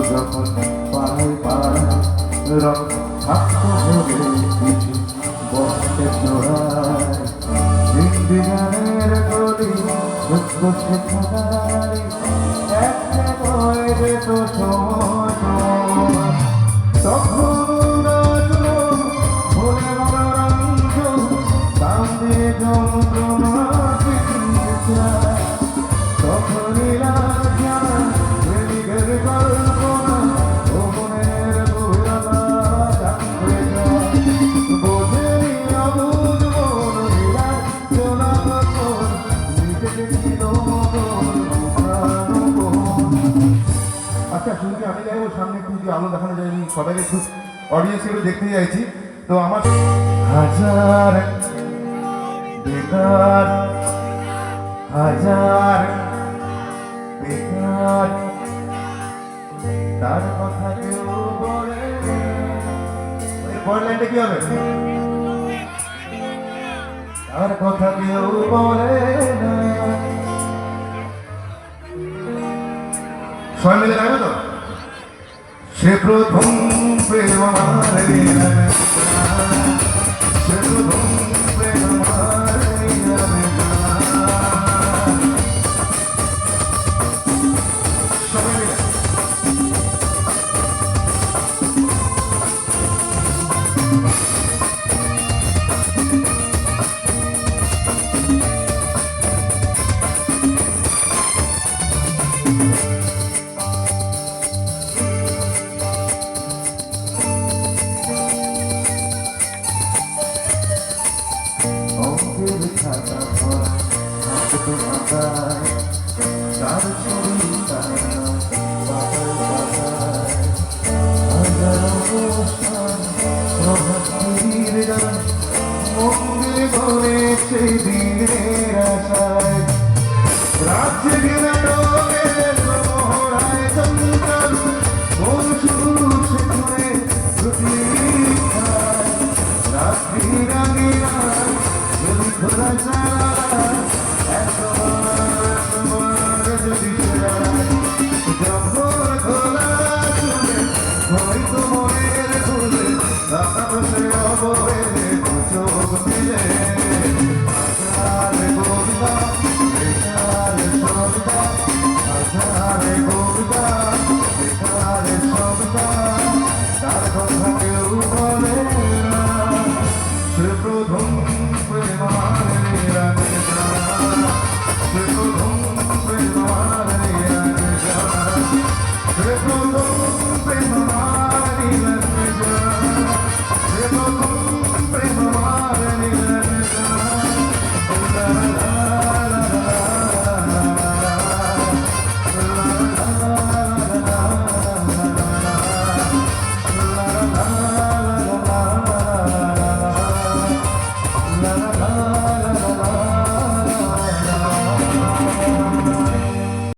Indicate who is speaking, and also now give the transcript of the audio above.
Speaker 1: যখন পায় পায় রং থাকতে হবে কিছু বসতে চোরায় হিন্দি গানের গলি সত্য শেখায় একটা কয়ে যেত সময় তখন ভোলে রঙ্গ কান্দে যন্ত্রণা তখনই আমি যাই সামনে একটু যে আলো দেখানো যায়নি সবাইকে একটু অডিয়েন্স একটু দেখতে চাইছি তো আমার হাজার বেকার হাজার বেকার তার কথা কেউ বলে পরের লাইনটা কি হবে তার কথা কেউ বলে না সবাই মিলে গাইবে তো সে প্রথম প্রেম আমার সে প্রথম প্রেম আমার সবাই মিলে Ra